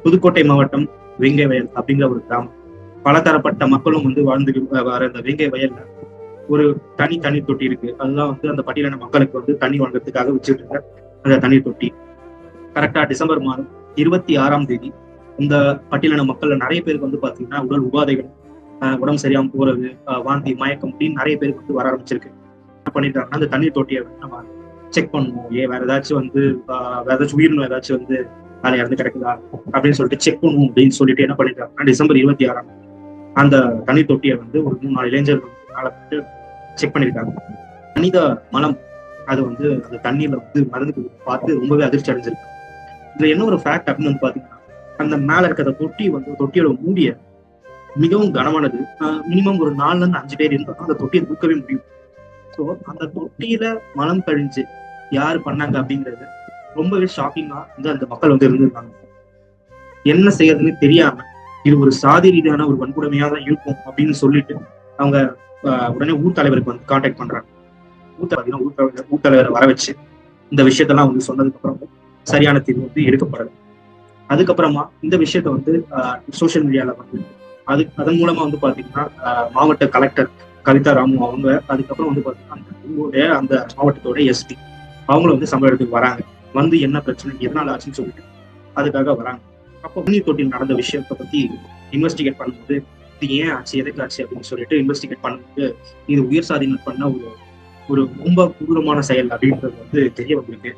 புதுக்கோட்டை மாவட்டம் வேங்கை வயல் அப்படிங்கிற ஒரு கிராமம். பலதரப்பட்ட மக்களும் வந்து வாழ்ந்து வர இந்த வேங்கை வயல்ல ஒரு தனி தொட்டி இருக்கு. அதுதான் வந்து அந்த பட்டியலின மக்களுக்கு வந்து தண்ணி வழங்குறதுக்காக வச்சுட்டு இருக்க அந்த தண்ணீர் தொட்டி. கரெக்டா டிசம்பர் மாதம் 26ஆம் தேதி இந்த பட்டியலின மக்கள்ல நிறைய பேருக்கு வந்து பாத்தீங்கன்னா உடல் உபாதைகள், உடம்பு சரியாம போறது, வாந்தி, மயக்கம் அப்படின்னு நிறைய பேருக்கு வந்து வர ஆரம்பிச்சிருக்கு. என்ன பண்ணிருக்காங்கன்னா அந்த தண்ணீர் தொட்டியை வந்து நம்ம செக் பண்ணுவோம். வேற ஏதாச்சும் வந்து வேற ஏதாச்சும் உயிரினம் ஏதாச்சும் வந்து வேலை இறந்து கிடக்குதா அப்படின்னு சொல்லிட்டு செக் பண்ணுவோம் அப்படின்னு சொல்லிட்டு என்ன பண்ணிருக்காங்கன்னா டிசம்பர் 26ஆம் அந்த தண்ணீர் தொட்டியை வந்து ஒரு 3-4 இளைஞர்கள் வந்து செக் பண்ணிருக்காங்க. மனித மலம் அது வந்து அந்த தண்ணீர்ல வந்து மருந்து பார்த்து ரொம்பவே அதிர்ச்சி அடைஞ்சிருக்கு. இதுல என்ன ஒரு ஃபேக்ட் அப்படின்னு வந்து பாத்தீங்கன்னா, அந்த மேல இருக்கிற தொட்டி வந்து தொட்டியோட மூடிய மிகவும் கனமானது. மினிமம் ஒரு 4ல இருந்து 5 பேர் இருந்தா அந்த தொட்டியை தூக்கவே முடியும். ஸோ அந்த தொட்டியில மலம் கழிஞ்சு யாரு பண்ணாங்க அப்படிங்கிறது ரொம்பவே ஷாக்கிங்கா வந்து அந்த மக்கள் வந்து இருந்திருக்காங்க. என்ன செய்யறதுன்னு தெரியாம இது ஒரு சாதி ரீதியான ஒரு வன்கொடுமையா தான் இருக்கும் அப்படின்னு சொல்லிட்டு அவங்க உடனே ஊர் தலைவருக்கு வந்து கான்டாக்ட் பண்றாங்க. ஊர் தலைவரை வர வச்சு இந்த விஷயத்தெல்லாம் வந்து சொன்னதுக்கு அப்புறம் சரியான தீர்வு வந்து எடுக்கப்படல. அதுக்கப்புறமா இந்த விஷயத்த வந்து சோசியல் மீடியால வந்து அதன் மூலமா வந்து பாத்தீங்கன்னா மாவட்ட கலெக்டர் கவிதா ராமு அவங்க, அதுக்கப்புறம் வந்து பாத்தீங்கன்னா அந்த மாவட்டத்தோட எஸ்பி அவங்களும் வந்து சம்பவ இடத்துக்கு வராங்க. வந்து என்ன பிரச்சனை, எதனால ஆச்சுன்னு சொல்லிட்டு அதுக்காக வராங்க. அப்போ தண்ணீர் தொட்டியில் நடந்த விஷயத்தை பத்தி இன்வெஸ்டிகேட் பண்ணும்போது இது ஏன் ஆச்சு, எதுக்கு ஆச்சு அப்படின்னு சொல்லிட்டு இன்வெஸ்டிகேட் பண்ணும்போது இது உயர் சாதியினர் பண்ண ஒரு ரொம்ப கொடூரமான செயல் அப்படின்றது வந்து தெரிய வந்திருக்கு.